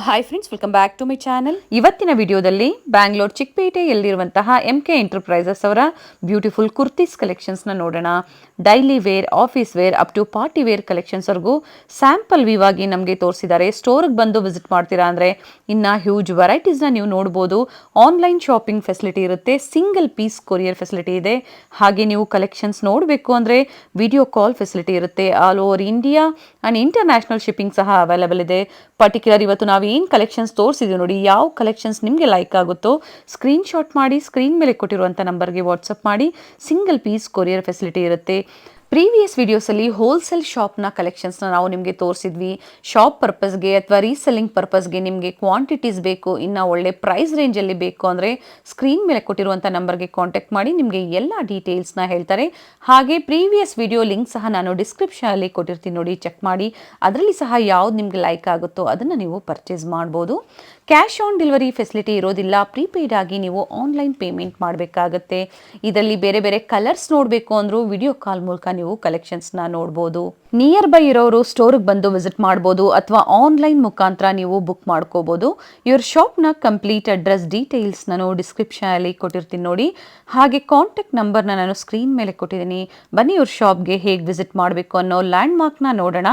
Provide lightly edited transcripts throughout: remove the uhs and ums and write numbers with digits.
Hi friends, welcome back to my channel. ಇವತ್ತಿನ ವಿಡಿಯೋದಲ್ಲಿ ಬ್ಯಾಂಗ್ಳೂರ್ ಚಿಕ್ಕಪೇಟೆಯಲ್ಲಿರುವಂತಹ MK ಎಂಟರ್ಪ್ರೈಸಸ್ ಅವರ ಬ್ಯೂಟಿಫುಲ್ ಕುರ್ತೀಸ್ ಕಲೆಕ್ಷನ್ಸ್ನ ನೋಡೋಣ. Daily wear, office wear, up to party wear ಕಲೆಕ್ಷನ್ಸ್ವರೆಗೂ ಸ್ಯಾಂಪಲ್ ವ್ಯೂ ಆಗಿ ನಮಗೆ ತೋರಿಸಿದ್ದಾರೆ. ಸ್ಟೋರ್ಗೆ ಬಂದು ವಿಸಿಟ್ ಮಾಡ್ತೀರಾ ಅಂದರೆ ಇನ್ನು ಹ್ಯೂಜ್ ವೆರೈಟೀಸ್ನ ನೀವು ನೋಡ್ಬೋದು. ಆನ್ಲೈನ್ ಶಾಪಿಂಗ್ ಫೆಸಿಲಿಟಿ ಇರುತ್ತೆ, ಸಿಂಗಲ್ ಪೀಸ್ ಕೊರಿಯರ್ ಫೆಸಿಲಿಟಿ ಇದೆ. ಹಾಗೆ ನೀವು ಕಲೆಕ್ಷನ್ಸ್ ನೋಡಬೇಕು ಅಂದರೆ ವಿಡಿಯೋ ಕಾಲ್ ಫೆಸಿಲಿಟಿ ಇರುತ್ತೆ. All over India and international shipping ಸಹ ಅವೈಲೇಬಲ್ ಇದೆ. ಪರ್ಟಿಕ್ಯುಲರ್ ಇವತ್ತು ನಾವು ಏನು ಕಲೆಕ್ಷನ್ಸ್ ತೋರಿಸಿದ್ದೀವಿ ನೋಡಿ, ಯಾವ ಕಲೆಕ್ಷನ್ಸ್ ನಿಮಗೆ ಲೈಕ್ ಆಗುತ್ತೋ ಸ್ಕ್ರೀನ್ಶಾಟ್ ಮಾಡಿ ಸ್ಕ್ರೀನ್ ಮೇಲೆ ಕೊಟ್ಟಿರುವಂಥ ನಂಬರ್ಗೆ ವಾಟ್ಸಪ್ ಮಾಡಿ. ಸಿಂಗಲ್ ಪೀಸ್ ಕೊರಿಯರ್ ಫೆಸಿಲಿಟಿ ಇರುತ್ತೆ. ಪ್ರೀವಿಯಸ್ ವಿಡಿಯೋಸಲ್ಲಿ ಹೋಲ್ಸೇಲ್ ಶಾಪ್ನ ಕಲೆಕ್ಷನ್ಸ್ನ ನಾವು ನಿಮಗೆ ತೋರಿಸಿದ್ವಿ. ಶಾಪ್ ಪರ್ಪಸ್ಗೆ ಅಥವಾ ರೀಸೆಲ್ಲಿಂಗ್ ಪರ್ಪಸ್ಗೆ ನಿಮಗೆ ಕ್ವಾಂಟಿಟೀಸ್ ಬೇಕು, ಇನ್ನು ಒಳ್ಳೆ ಪ್ರೈಸ್ ರೇಂಜಲ್ಲಿ ಬೇಕು ಅಂದರೆ ಸ್ಕ್ರೀನ್ ಮೇಲೆ ಕೊಟ್ಟಿರುವಂಥ ನಂಬರ್ಗೆ ಕಾಂಟ್ಯಾಕ್ಟ್ ಮಾಡಿ, ನಿಮಗೆ ಎಲ್ಲ ಡೀಟೇಲ್ಸ್ನ ಹೇಳ್ತಾರೆ. ಹಾಗೆ ಪ್ರೀವಿಯಸ್ ವಿಡಿಯೋ ಲಿಂಕ್ ಸಹ ನಾನು ಡಿಸ್ಕ್ರಿಪ್ಷನಲ್ಲಿ ಕೊಟ್ಟಿರ್ತೀನಿ, ನೋಡಿ ಚೆಕ್ ಮಾಡಿ. ಅದರಲ್ಲಿ ಸಹ ಯಾವ್ದು ನಿಮಗೆ ಲೈಕ್ ಆಗುತ್ತೋ ಅದನ್ನು ನೀವು ಪರ್ಚೇಸ್ ಮಾಡ್ಬೋದು. ಕ್ಯಾಶ್ ಆನ್ ಡೆಲಿವರಿ ಫೆಸಿಲಿಟಿ ಇರೋದಿಲ್ಲ, ಪ್ರೀಪೇಯ್ಡ್ ಆಗಿ ನೀವು ಆನ್ಲೈನ್ ಪೇಮೆಂಟ್ ಮಾಡಬೇಕಾಗತ್ತೆ. ಇದರಲ್ಲಿ ಬೇರೆ ಬೇರೆ ಕಲರ್ಸ್ ನೋಡಬೇಕು ಅಂದರೂ ವಿಡಿಯೋ ಕಾಲ್ ಮೂಲಕ ನೀವು ಕಲೆಕ್ಷನ್ಸ್ನ ನೋಡ್ಬೋದು. ನಿಯರ್ ಬೈ ಇರೋರು ಸ್ಟೋರ್ಗೆ ಬಂದು ವಿಸಿಟ್ ಮಾಡ್ಬೋದು ಅಥವಾ ಆನ್ಲೈನ್ ಮುಖಾಂತರ ನೀವು ಬುಕ್ ಮಾಡ್ಕೋಬೋದು. ಇವ್ರ ಶಾಪ್ನ ಕಂಪ್ಲೀಟ್ ಅಡ್ರೆಸ್ ಡೀಟೇಲ್ಸ್ ನಾನು ಡಿಸ್ಕ್ರಿಪ್ಷನಲ್ಲಿ ಕೊಟ್ಟಿರ್ತೀನಿ ನೋಡಿ. ಹಾಗೆ ಕಾಂಟ್ಯಾಕ್ಟ್ ನಂಬರ್ನ ನಾನು ಸ್ಕ್ರೀನ್ ಮೇಲೆ ಕೊಟ್ಟಿದ್ದೀನಿ. ಬನ್ನಿ ಇವ್ರ ಶಾಪ್ಗೆ ಹೇಗೆ ವಿಸಿಟ್ ಮಾಡಬೇಕು ಅನ್ನೋ ಲ್ಯಾಂಡ್ ಮಾರ್ಕ್ನ ನೋಡೋಣ.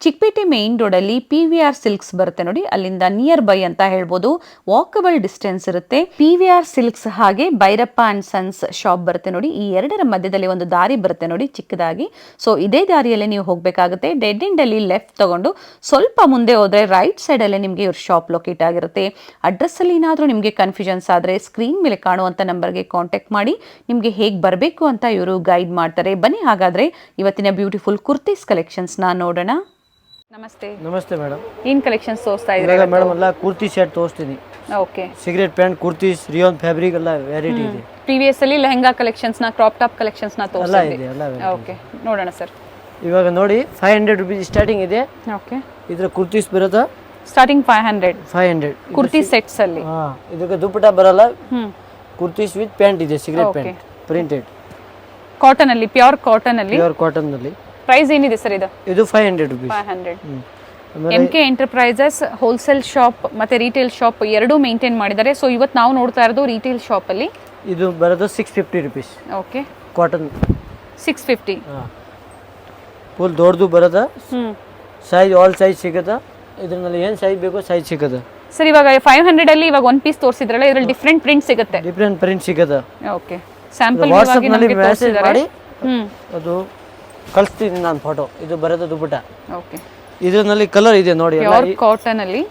ಚಿಕ್ಕಪೇಟೆ ಮೇನ್ ರೋಡಲ್ಲಿ PVR ಸಿಲ್ಕ್ಸ್ ಬರುತ್ತೆ ನೋಡಿ, ಅಲ್ಲಿಂದ ನಿಯರ್ ಬೈ ಅಂತ ಹೇಳ್ಬೋದು. ವಾಕಬಲ್ ಡಿಸ್ಟೆನ್ಸ್ ಇರುತ್ತೆ. PVR ಸಿಲ್ಕ್ಸ್ ಹಾಗೆ ಭೈರಪ್ಪ ಅಂಡ್ ಸನ್ಸ್ ಶಾಪ್ ಬರುತ್ತೆ ನೋಡಿ. ಈ ಎರಡರ ಮಧ್ಯದಲ್ಲಿ ಒಂದು ದಾರಿ ಬರುತ್ತೆ ನೋಡಿ ಚಿಕ್ಕದಾಗಿ. ಸೊ ಇದೇ ದಾರಿಯಲ್ಲೇ ನೀವು ಹೋಗಬೇಕಾಗುತ್ತೆ. ಡೆಡ್ ಎಂಡ್ ಅಲ್ಲಿ ಲೆಫ್ಟ್ ತಗೊಂಡು ಸ್ವಲ್ಪ ಮುಂದೆ ಹೋದ್ರೆ ರೈಟ್ ಸೈಡ್ ಅಲ್ಲೇ ನಿಮಗೆ ಇವ್ರ ಶಾಪ್ ಲೊಕೇಟ್ ಆಗಿರುತ್ತೆ. ಅಡ್ರೆಸ್ ಅಲ್ಲಿ ಏನಾದರೂ ನಿಮಗೆ ಕನ್ಫ್ಯೂಷನ್ಸ್ ಆದರೆ ಸ್ಕ್ರೀನ್ ಮೇಲೆ ಕಾಣುವಂತ ನಂಬರ್ಗೆ ಕಾಂಟ್ಯಾಕ್ಟ್ ಮಾಡಿ, ನಿಮಗೆ ಹೇಗೆ ಬರಬೇಕು ಅಂತ ಇವರು ಗೈಡ್ ಮಾಡ್ತಾರೆ. ಬನ್ನಿ ಹಾಗಾದ್ರೆ ಇವತ್ತಿನ ಬ್ಯೂಟಿಫುಲ್ ಕುರ್ತೀಸ್ ಕಲೆಕ್ಷನ್ಸ್ ನ ನೋಡೋಣ. ನಮಸ್ತೆ. ನಮಸ್ತೆ ಮೇಡಮ್. ಏನ್ ಕಲೆಕ್ಷನ್ಸ್ ತೋರಿಸ್ತಾ ಇದ್ದೀರಾ ಮೇಡಮ್? ಎಲ್ಲ ಕುರ್ತಿ ಸೆಟ್ ತೋರಿಸ್ತೀನಿ. Okay. Cigarette pant, kurtis, rayon fabric ಎಲ್ಲ ವೆರೈಟಿ ಇದೆ. ಪ್ರೀವಿಯಸ್ ಅಲ್ಲಿ ಲೆಹಂಗಾ ಕಲೆಕ್ಷನ್ಸ್ ನ, ಕ್ರಾಪ್ ಟಾಪ್ ಕಲೆಕ್ಷನ್ಸ್ ನ ಎಲ್ಲ ತೋರಿಸ್ತಾ ಇದೆ, ಎಲ್ಲ ಓಕೆ, ನೋಡೋಣ ಸರ್. ಇವಾಗ ನೋಡಿ 500 rupees ಸ್ಟಾರ್ಟಿಂಗ್ ಇದೆ. ಓಕೆ. ಇದ್ರ ಕುರ್ತೀಸ್ ಬರೋದಾ ಸ್ಟಾರ್ಟಿಂಗ್ 500 ಕುರ್ತಿ ಸೆಟ್ಸ್ ಅಲ್ಲಿ. ಇದಕ್ಕೆ ದುಪ್ಪಟ ಬರಲ್ಲ. ಕುರ್ತೀಸ್ ವಿತ್ ಪ್ಯಾಂಟ್ ಇದೆ, ಸಿಗರೇಟ್ ಪ್ಯಾಂಟ್ ಪ್ರಿಂಟೆಡ್ ಕಾಟನ್ ಅಲ್ಲಿ, ಪ್ಯೂರ್ ಕಾಟನ್ ಅಲ್ಲಿ. ಪ್ಯೂರ್ ಕಾಟನ್ ನಲ್ಲಿ. ಪ್ರೈಸ್ ಏನಿದೆ ಸರ್ ಇದು? ಇದು 500 rupees. 500. MK enterprises wholesale shop ಮತ್ತೆ ರಿಟೇಲ್ ಶಾಪ್ ಎರಡೂ ಮೇಂಟೈನ್ ಮಾಡಿದ್ದಾರೆ. ಸೊ ಇವತ್ತು ನಾವು ನೋಡ್ತಾ ಇರೋದು ರಿಟೇಲ್ ಶಾಪ್ ಅಲ್ಲಿ. ಇದು ಬರೋದು 650 rupees. ಓಕೆ. ಕಾಟನ್ 650. ಫುಲ್ ದೊಡ್ಡದು ಬರೋದ. ಸೈಜ್ ಆಲ್ ಸೈಜ್ ಸಿಗದ. ಇದರಲ್ಲಿ ಏನು ಸೈಜ್ ಬೇಕೋ ಸೈಜ್ ಸಿಗದ. ಸರ್ ಇವಾಗ 500 ಅಲ್ಲಿ ಇವಾಗ ಒನ್ ಪೀಸ್ ತೋರಿಸಿದ್ರಲ್ಲ, ಇದರಲ್ಲಿ ಡಿಫರೆಂಟ್ ಪ್ರಿಂಟ್ ಸಿಗುತ್ತೆ. ಡಿಫರೆಂಟ್ ಪ್ರಿಂಟ್ ಸಿಗದ. ಓಕೆ. ಸ್ಯಾಂಪಲ್ ವಾಟ್ಸ್ಆಪ್ ನಲ್ಲಿ ಮೆಸೇಜ್ ಮಾಡಿ ಹ್ಮ್ ಅದು ಕಳಿಸ್ತೀನಿ ನಾನು ಫೋಟೋ. ಇದು ಬರೋದು ದುಪ್ಪಟ. ಓಕೆ. ಇದರಲ್ಲಿ ಕಲರ್ ಇದೆ ನೋಡಿ. ಪ್ಯೂರ್ ಕಾಟನ್ ಅಲ್ಲಿ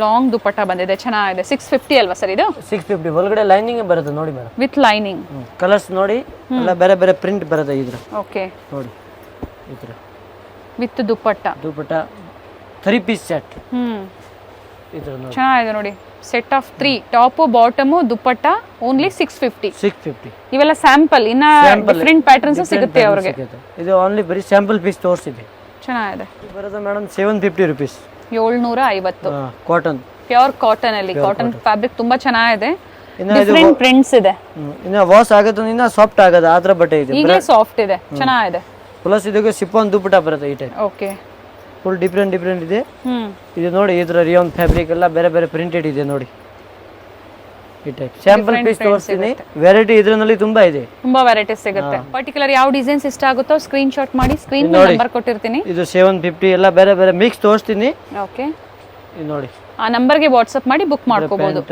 ಲಾಂಗ್ ದುಪ್ಪಟ್ಟ ಬಂದಿದೆ, ಚೆನ್ನಾಗಿದೆ. 650 ಅಲ್ವಾ ಸರ್ ಇದು? 650. ಒಳಗಡೆ ಲೈನಿಂಗ್ ಬರುತ್ತೆ ನೋಡಿ ಮೇಡಮ್, ವಿತ್ ಲೈನಿಂಗ್. ಕಲರ್ಸ್ ನೋಡಿ ಎಲ್ಲ ಬೇರೆ ಬೇರೆ ಪ್ರಿಂಟ್ ಬರುತ್ತೆ ಇದ್ರ. ಓಕೆ. ನೋಡಿ ಇದ್ರ ವಿತ್ ದುಪ್ಪಟ್ಟ 3 piece ಸೆಟ್. ಇದ್ರ ನೋಡಿ ಚೆನ್ನಾಗಿದೆ ನೋಡಿ. Set of 3, top bottom dupatta, only 650. 650. ಇವೆಲ್ಲ ಸ್ಯಾಂಪಲ್, ಇನ್ನ ಡಿಫರೆಂಟ್ ಪ್ಯಾಟರ್ನ್ಸ್ ಸಿಗುತ್ತೆ ಅವರಿಗೆ. ಇದು ಓನ್ಲಿ ಬರೀ ಸ್ಯಾಂಪಲ್ ಪೀಸ್ ತೋರಿಸಿದೆ. ಚೆನ್ನಾಗಿದೆ. ಬರೋದು madam 750 rupees. 750. Cotton, pure cotton ಅಲ್ಲಿ. ಕಾಟನ್ ಫ್ಯಾಬ್ರಿಕ್ ತುಂಬಾ ಚೆನ್ನಾಗಿದೆ. ಡಿಫರೆಂಟ್ ಪ್ರಿಂಟ್ಸ್ ಇದೆ. ಇನ್ನ ವಾಶ್ ಆಗೋದು ಇನ್ನ ಸಾಫ್ಟ್ ಆಗೋದು ಆತರ ಬಟ್ಟೆ ಇದೆ. ಈಗ ಸಾಫ್ಟ್ ಇದೆ, ಚೆನ್ನಾಗಿದೆ. ಪ್ಲಸ್ ಇದಕ್ಕೆ ಸಿಫಾನ್ ದುಪ್ಪಟ ಬರುತ್ತೆ ಈ ಟೈಪ್. ಓಕೆ. ಫುಲ್ ಡಿಫರೆಂಟ್ ಇದೆ. ಇದು ನೋಡಿ, ಇದ್ರ ರಿಯಾನ್ ಫ್ಯಾಬ್ರಿಕ್ ಎಲ್ಲ ಬೇರೆ ಬೇರೆ ಪ್ರಿಂಟೆಡ್ ಇದೆ ನೋಡಿ ಈ ಟೈಪ್. ಸ್ಯಾಂಪಲ್ ಪೀಸ್ ತೋರಿಸ್ತೀನಿ. ವೆರೈಟಿ ಇದರಲ್ಲಿ ತುಂಬಾ ಇದೆ, ತುಂಬಾ ವೆರೈಟೀಸ್ ಸಿಗುತ್ತೆ. ಪರ್ಟಿಕ್ಯುಲರ್ ಯಾವ ಡಿಸೈನ್ಸ್ ಇಷ್ಟ ಆಗುತ್ತೋ ಸ್ಕ್ರೀನ್ ಶಾಟ್ ಮಾಡಿ, ಸ್ಕ್ರೀನ್ ಮೇಲೆ ನಂಬರ್ ಕೊಟ್ಟಿರ್ತೀನಿ. ಇದು 750 ಎಲ್ಲ ಬೇರೆ ಬೇರೆ ಮಿಕ್ಸ್ ತೋರಿಸ್ತೀನಿ. ಓಕೆ. ಇದು ನೋಡಿ, ಆ ನಂಬರ್ಗೆ ವಾಟ್ಸ್ಆಪ್ ಮಾಡಿ ಬುಕ್ ಮಾಡ್ಕೋಬಹುದು.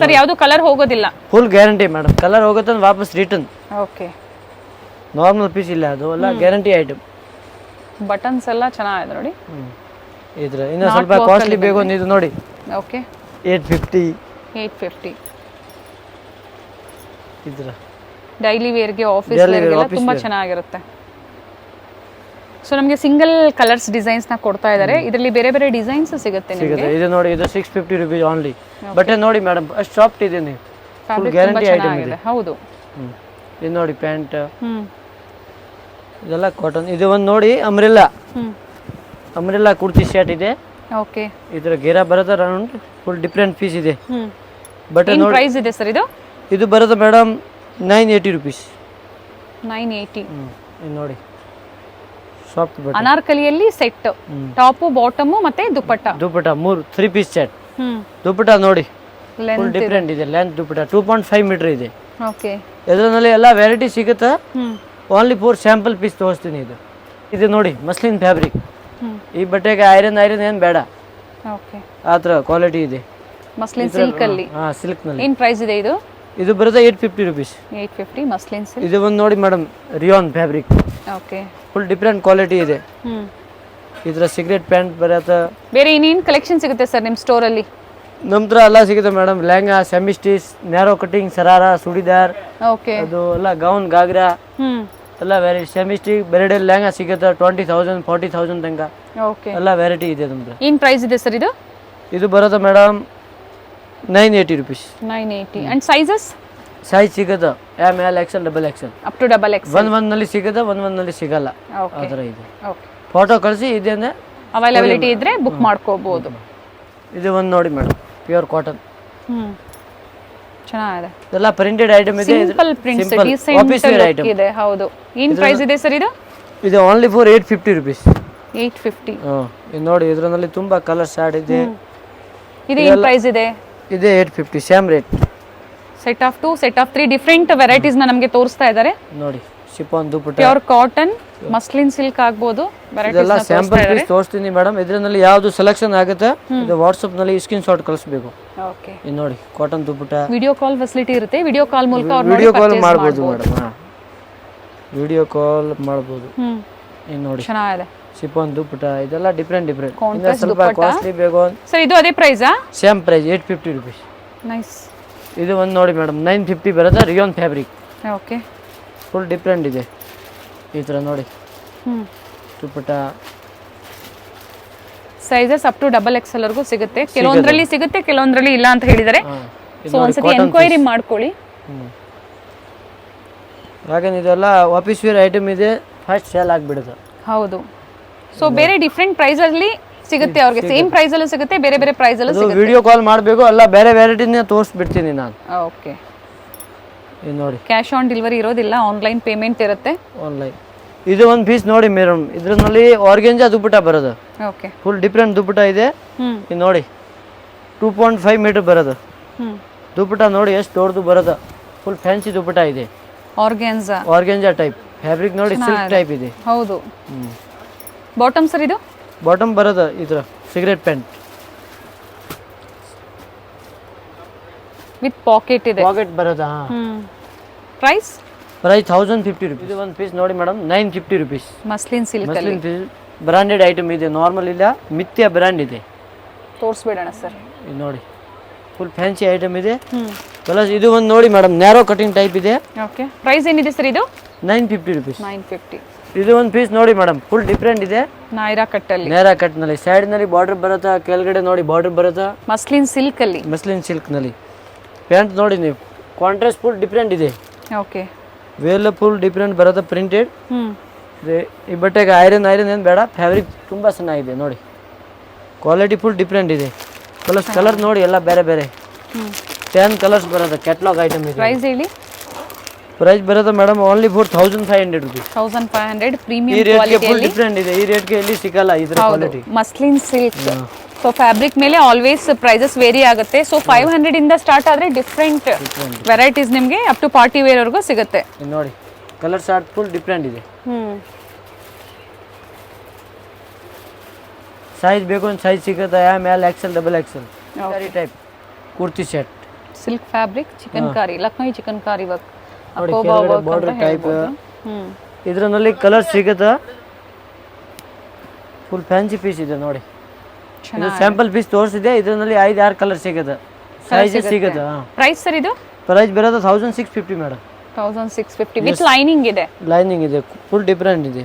ಸರ್ ಯಾವುದು ಕಲರ್ ಹೋಗೋದಿಲ್ಲ? Full guarantee madam. ಕಲರ್ ಹೋಗುತ್ತೆ ವಾಪಸ್ ರಿಟರ್ನ್. ಓಕೆ. ನಾರ್ಮಲ್ ಪೀಸ್ ಇಲ್ಲ, ಅದು ಎಲ್ಲ ಗ್ಯಾರಂಟಿ ಐಟಮ್. ಬಟನ್ಸ್ ಎಲ್ಲ ಚೆನ್ನಾಗಿದೆ ನೋಡಿ. ಇದ್ರ ಇನ್ನ ಸ್ವಲ್ಪ ಕಾಸ್ಟ್ಲಿ ಬೇಕು ಇದು ನೋಡಿ. ಓಕೆ. 850. ಇದ್ರ ಡೈಲಿ ವೇರ್ ಗೆ, ಆಫೀಸ್ ವೇರ್ ಗೆ ತುಂಬಾ ಚೆನ್ನಾಗಿರುತ್ತೆ. ಸೊ ನಮಗೆ ಸಿಂಗಲ್ ಕಲರ್ಸ್ ಡಿಸೈನ್ಸ್ ನ ಕೊಡ್ತಾ ಇದ್ದಾರೆ. ಇದರಲ್ಲಿ ಬೇರೆ ಬೇರೆ ಡಿಸೈನ್ಸ್ ಸಿಗುತ್ತೆ ನಿಮಗೆ. ಇದು ನೋಡಿ, ಇದು 650 rupees ಓನ್ಲಿ. ಬಟ್ ನೋಡಿ ಮೇಡಮ್, ಅಷ್ಟು ಸಾಫ್ಟ್ ಇದೆ. ನೀವು ಫುಲ್ ಗ್ಯಾರಂಟಿ ಐಟಮ್ ಇದೆ. ಹೌದು. ಇದು ನೋಡಿ ಪ್ಯಾಂಟ್, ಇದೆಲ್ಲ ಕಾಟನ್. ಇದು ಒಂದು ನೋಡಿ ಅಂಬ್ರೆಲ್ಲಾ ಕುರ್ತಿ ಸೆಟ್ ಇದೆ. ಓಕೆ. ಇದರ ಗೆರಾ ಬರುತ್ತೆ ರೌಂಡ್, ಫುಲ್ ಡಿಫರೆಂಟ್ ಪೀಸ್ ಇದೆ. ಬಟ್ ಏನು ಪ್ರೈಸ್ ಇದೆ ಸರ್ ಇದು? ಇದು ಬರುತ್ತೆ ಮೇಡಮ್ 980 rupees. 980. ಇದು ನೋಡಿ ಸಾಫ್ಟ್ ಬಟ್ಟೆ ಅನಾರ್ಕಲಿಯಲ್ಲಿ ಸೆಟ್ ಟಾಪ್ ಬಾಟಮ್ ಮತ್ತೆ ದುಪ್ಪಟ್ಟ ದುಪಟ್ಟ 3 ಪೀಸ್ ಸೆಟ್ ಹ್ಮ್ ದುಪಟ್ಟ ನೋಡಿ ಫುಲ್ ಲೆಂತ್ ಡಿಫ್ರೆಂಟ್ ಇದೆ ಲೆಂತ್ ದುಪಟ್ಟ 2.5 ಮೀಟರ್ ಇದೆ ಓಕೆ ಇದರಲ್ಲಿ ಎಲ್ಲ ವೆರೈಟಿ ಸಿಗುತ್ತೆ ಹ್ಮ್ ಓನ್ಲಿ 4 ಸ್ಯಾಂಪಲ್ ಪೀಸ್ ತೋರಿಸ್ತೀನಿ ಇದು ನೋಡಿ ಮಸ್ಲಿನ್ ಫ್ಯಾಬ್ರಿಕ್ ಹ್ಮ್ ಈ ಬಟ್ಟೆಗೆ ಐರನ್ ಏನು ಬೇಡ ಓಕೆ ಆ ಥರ ಕ್ವಾಲಿಟಿ ಇದೆ ಮಸ್ಲಿನ್ ಸಿಲ್ಕ್ ಅಲ್ಲಿ ಹಾಂ ಸಿಲ್ಕ್ನಲ್ಲಿ ಏನ್ ಪ್ರೈಸ್ ಇದೆ ಇದು ಇದು ಬರುತ್ತೆ 850 ರುಪೀಸ್ 850 ಮಸ್ಲಿನ್ ಸಿಲ್ಕ್ ಇದು ಒಂದು ನೋಡಿ madam rayon fabric okay full different quality ಇದೆ ಹ್ಮ್ ಇದರ ಸಿಗರೇಟ್ ಪ್ಯಾಂಟ್ ಬರುತ್ತೆ ಬೇರೆ ಇನ್ನೇನು ಕಲೆಕ್ಷನ್ ಸಿಗುತ್ತೆ ಸರ್ ನಿಮ್ಮ ಸ್ಟೋರ್ ಅಲ್ಲಿ ನಮ್ಮ ಹತ್ರ ಎಲ್ಲ ಸಿಗುತ್ತೆ madam lehenga semi stitch narrow cutting sharara churidar okay ಅದು ಎಲ್ಲ ಗೌನ್ ಗಾಗ್ರಾ ಹ್ಮ್ ಎಲ್ಲ variety semi stitch bridal lehenga ಸಿಗುತ್ತೆ 20,000 40,000 ತನಕ ಓಕೆ ಎಲ್ಲ ವೆರೈಟಿ ಇದೆ ನಮ್ದು ಏನ್ ಪ್ರೈಸ್ ಇದೆ ಸರ್ ಇದು ಇದು ಬರುತ್ತೆ madam 980 rupees 980 and sizes size ಸಿಗುತ್ತೆ L XL double XL up to double X ನಲ್ಲಿ ಸಿಗುತ್ತೆ ನಲ್ಲಿ ಸಿಗಲ್ಲ ಆ ಓಕೆ ಥರ ಇದೆ ಓಕೆ ಫೋಟೋ ಕಳಿಸಿ ಇದೇನೆ ಅವೈಲಬಿಲಿಟಿ ಇದ್ರೆ ಬುಕ್ ಮಾಡ್ಕೋಬಹುದು ಇದು ಒಂದು ನೋಡಿ ಮೇಡಮ್ ಪ್ಯೂರ್ ಕಾಟನ್ ಹ್ಮ್ ಚೆನ್ನಾಗಿದೆ ಇದೆಲ್ಲ ಪ್ರಿಂಟೆಡ್ ಐಟಮ್ ಇದೆ simple prints office wear decent item ಇದೆ ಹೌದು ಏನ್ ಪ್ರೈಸ್ ಇದೆ ಸರ್ ಇದು ಇದು ಓನ್ಲಿ ಫಾರ್ 850 ರುಪೀಸ್ 850 ಇದು ನೋಡಿ ಇದರಲ್ಲಿ ತುಂಬಾ ಕಲರ್ ಶಾರ್ಟ್ ಇದೆ ಇದು ಏನ್ ಪ್ರೈಸ್ ಇದೆ ಇದೆ 850 same rate set of 2 set of 3 different varieties ನ ನಮಗೆ ತೋರಿಸ್ತಾ ಇದ್ದಾರೆ ನೋಡಿ chiffon dupatta pure cotton muslin silk ಆಗ್ಬೋದು ಇದೆಲ್ಲ ವೆರೈಟೀಸ್ ಸ್ಯಾಂಪಲ್ ಪೀಸ್ ತೋರಿಸ್ತೀನಿ ಮೇಡಮ್ ಇದರಲ್ಲಿ ಯಾವುದು ಸೆಲೆಕ್ಷನ್ ಆಗುತ್ತೆ ಇದು ವಾಟ್ಸ್ಆಪ್ ನಲ್ಲಿ ಸ್ಕ್ರೀನ್ ಶಾಟ್ ಕಳಿಸಬೇಕು ಓಕೆ ಇದು ನೋಡಿ cotton dupatta video call facility ಇರುತ್ತೆ ವಿಡಿಯೋ ಕಾಲ್ ಮೂಲಕ ಅವ್ರು ವಿಡಿಯೋ ಕಾಲ್ ಮಾಡಬಹುದು ಮೇಡಮ್ ವಿಡಿಯೋ ಕಾಲ್ ಮಾಡಬಹುದು ಹ್ಮ್ ಇದು ನೋಡಿ ಚೆನ್ನಾಗಿದೆ ಶಿಫಾನ್ ದುಪಟ್ಟ ಇದೆಲ್ಲ ಡಿಫ್ರೆಂಟ್ ಇನ್ನು Contrast ಸ್ವಲ್ಪ ಕಾಸ್ಟ್ಲಿ ಬೇಕು ಸರ್ ಇದು ಅದೇ ಪ್ರೈಸಾ ಸೇಮ್ ಪ್ರೈಸ್ 850 ರುಪೀಸ್ ನೈಸ್ ಇದು ಒಂದು ನೋಡಿ ಮೇಡಮ್ 950 ಬರುತ್ತೆ rayon fabric okay full different ಇದೆ ಈ ಥರ ನೋಡಿ hmm dupatta sizes up to double XL ವರೆಗೂ ಸಿಗುತ್ತೆ ಕೆಲವೊಂದ್ರಲ್ಲಿ ಸಿಗುತ್ತೆ ಕೆಲವೊಂದ್ರಲ್ಲಿ ಇಲ್ಲ ಅಂತ ಹೇಳಿದ್ದಾರೆ ಸೊ ಒಂದ್ಸತಿ ಎನ್ಕ್ವೈರಿ ಮಾಡ್ಕೊಳ್ಳಿ ಹಾಗೆ ಇದೆಲ್ಲ ಆಫೀಸ್ ವೇರ್ ಐಟಮ್ ಇದೆ ಫಸ್ಟ್ ಸೇಲ್ ಆಗಿಬಿಡುತ್ತೆ ಹೌದು ಸೊ ಬೇರೆ ಡಿಫ್ರೆಂಟ್ ಪ್ರೈಸ್ ಅಲ್ಲಿ ಸಿಗುತ್ತೆ ಅವ್ರಿಗೆ ಸೇಮ್ ಪ್ರೈಸ್ ಅಲ್ಲೂ ಸಿಗುತ್ತೆ ಬೇರೆ ಬೇರೆ ಪ್ರೈಸ್ ಅಲ್ಲೂ ಸಿಗುತ್ತೆ ವಿಡಿಯೋ ಕಾಲ್ ಮಾಡಬೇಕು ಅಲ್ಲ ಬೇರೆ ವೆರೈಟಿನೇ ತೋರಿಸ್ಬಿಡ್ತೀನಿ ನಾನು ಓಕೆ ಇದು ನೋಡಿ ಕ್ಯಾಶ್ ಆನ್ ಡೆಲಿವರಿ ಇರೋದಿಲ್ಲ ಆನ್ಲೈನ್ ಪೇಮೆಂಟ್ ಇರುತ್ತೆ ಆನ್ಲೈನ್ ಇದು ಒಂದು ಪೀಸ್ ನೋಡಿ ಮೇಡಮ್ ಇದರಲ್ಲಿ ಆರ್ಗೆಂಜಾ ದುಪಟ್ಟ ಬರೋದು ಓಕೆ ಫುಲ್ ಡಿಫ್ರೆಂಟ್ ದುಪಟ್ಟ ಇದೆ ಹ್ಮ್ ಇದು ನೋಡಿ 2.5 ಮೀಟರ್ ಬರೋದು ಹ್ಮ್ ದುಪಟ್ಟ ನೋಡಿ ಎಷ್ಟು ದೊಡ್ಡದು ಬರೋದು ಫುಲ್ ಫ್ಯಾನ್ಸಿ ದುಪಟ್ಟ ಇದೆ ಆರ್ಗ್ಯಾನ್ಸಾ ಆರ್ಗೆಂಜಾ ಟೈಪ್ ಫ್ಯಾಬ್ರಿಕ್ ನೋಡಿ ಸಿಲ್ಕ್ ಟೈಪ್ ಇದೆ ಹೌದು ಬಾಟಮ್ ಸರ್ ಇದು ಬಾಟಮ್ ಬರೋದು ಈ ಥರ ಸಿಗರೇಟ್ ಪ್ಯಾಂಟ್ ವಿತ್ ಪಾಕೆಟ್ ಇದೆ ಪಾಕೆಟ್ ಬರೋದಾ ಪ್ರೈಸ್ ಪ್ರೈಸ್ 1050 ರುಪೀಸ್ ಇದು ಒಂದು ಪೀಸ್ ನೋಡಿ ಮೇಡಮ್ 950 ರುಪೀಸ್ ಮಸ್ಲಿನ್ ಸಿಲ್ಕ್ ಅಲ್ಲಿ ಮಸ್ಲಿನ್ ಪೀಸ್ ಬ್ರಾಂಡೆಡ್ ಐಟಮ್ ಇದೆ ನಾರ್ಮಲ್ ಇಲ್ಲ ಮಿಥ್ಯಾ ಬ್ರ್ಯಾಂಡ್ ಇದೆ ತೋರಿಸ್ಬೇಡಣ ಸರ್ ಇದು ನೋಡಿ ಫುಲ್ ಫ್ಯಾನ್ಸಿ ಐಟಮ್ ಇದೆ ಪ್ಲಸ್ ಇದು ಒಂದು ನೋಡಿ ಮೇಡಮ್ ನ್ಯಾರೋ ಕಟಿಂಗ್ ಟೈಪ್ ಇದೆ ಓಕೆ ಪ್ರೈಸ್ ಏನಿದೆ ಸರ್ ಇದು 950 ರುಪೀಸ್ 950 ಇದು ಒಂದು ಪೀಸ್ ನೋಡಿ ಮೇಡಮ್ ಫುಲ್ ಡಿಫ್ರೆಂಟ್ ಇದೆ ನಾಯ್ರಾ ಕಟ್ ಅಲ್ಲಿ ನೇರಾ ಕಟ್ ನಲ್ಲಿ ಸೈಡ್ ನಲ್ಲಿ ಬಾರ್ಡರ್ ಬರುತ್ತಾ ಕೆಳಗಡೆ ನೋಡಿ ಬಾರ್ಡರ್ ಬರುತ್ತಾ ಮಸ್ಲಿನ್ ಸಿಲ್ಕ್ ಅಲ್ಲಿ ಮಸ್ಲಿನ್ ಸಿಲ್ಕ್ ನಲ್ಲಿ ಪ್ಯಾಂಟ್ ನೋಡಿ ನೀವು ಕಾಂಟ್ರಾಸ್ಟ್ ಫುಲ್ ಡಿಫ್ರೆಂಟ್ ಇದೆ ಓಕೆ ವೇಲ್ ಫುಲ್ ಡಿಫ್ರೆಂಟ್ ಬರುತ್ತೆ ಪ್ರಿಂಟೆಡ್ ಹ್ಮ್ ಈ ಬಟ್ಟೆಗೆ ಐರನ್ ಏನು ಬೇಡ ಫ್ಯಾಬ್ರಿಕ್ ತುಂಬ ಚೆನ್ನಾಗಿದೆ ನೋಡಿ ಕ್ವಾಲಿಟಿ ಫುಲ್ ಡಿಫ್ರೆಂಟ್ ಇದೆ ಪ್ಲಸ್ ಕಲರ್ ನೋಡಿ ಎಲ್ಲ ಬೇರೆ ಬೇರೆ 10 ಕಲರ್ಸ್ ಬರುತ್ತೆ ಕ್ಯಾಟ್ಲಾಗ್ ಐಟಮ್ ಇದೆ ಪ್ರೈಸ್ ಹೇಳಿ ಪ್ರೈಸ್ ಬರುತ್ತೆ ಮೇಡಮ್ ಓನ್ಲಿ ಫಾರ್ 1500 ರುಪೀಸ್ 1500 ಈ ಪ್ರೀಮಿಯಂ ರೇಟ್ಗೆ ಕ್ವಾಲಿಟಿ ಫುಲ್ ಡಿಫ್ರೆಂಟ್ ಇದೆ ಈ ರೇಟ್ಗೆ ಎಲ್ಲಿ ಸಿಗಲ್ಲ ಇದ್ರ quality muslin silk so fabric ಮೇಲೆ ಆಲ್ವೇಸ್ ಪ್ರೈಸಸ್ ವೇರಿ ಆಗುತ್ತೆ ಸೊ 500 ಇಂದ ಸ್ಟಾರ್ಟ್ ಆದ್ರೆ ಡಿಫ್ರೆಂಟ್ ವೆರೈಟೀಸ್ ನಿಮಗೆ ಅಪ್ ಟು ಪಾರ್ಟಿ ವೇರ್ ವರೆಗೂ ಸಿಗುತ್ತೆ ಇದು ನೋಡಿ ಕಲರ್ ಶಾರ್ಟ್ ಫುಲ್ ಡಿಫ್ರೆಂಟ್ ಇದೆ ಸೈಜ್ ಬೇಕು ಒಂದು ಸೈಜ್ ಸಿಗುತ್ತೆ ಎಲ್ ಎಕ್ಸೆಲ್ ಡಬಲ್ ಎಕ್ಸೆಲ್ ಈ type kurti set silk fabric chicken ಕಾರಿ ಲಕ್ನೋಯಿ ಚಿಕನ್ ಕಾರಿ ವರ್ಕ್ ನೋಡಿ ಕೆಳಗಡೆ ಬಾರ್ಡರ್ ಟೈಪ್ ಇದರಲ್ಲಿ ಕಲರ್ ಸಿಗುತ್ತೆ ಫುಲ್ ಫ್ಯಾನ್ಸಿ ಪೀಸ್ ಇದೆ ನೋಡಿ ಇದು ಸ್ಯಾಂಪಲ್ ಪೀಸ್ ತೋರಿಸಿದೆ ಇದರಲ್ಲಿ 5-6 ಕಲರ್ ಸಿಗುತ್ತೆ ಸೈಜ್ ಸಿಗುತ್ತೆ ಪ್ರೈಸ್ ಸರ್ ಇದು ಪ್ರೈಸ್ ಬರೋದು 1650 ಮೇಡಮ್ 1650 ವಿತ್ ಲೈನಿಂಗ್ ಇದೆ ಲೈನಿಂಗ್ ಇದೆ ಫುಲ್ ಡಿಫ್ರೆಂಟ್ ಇದೆ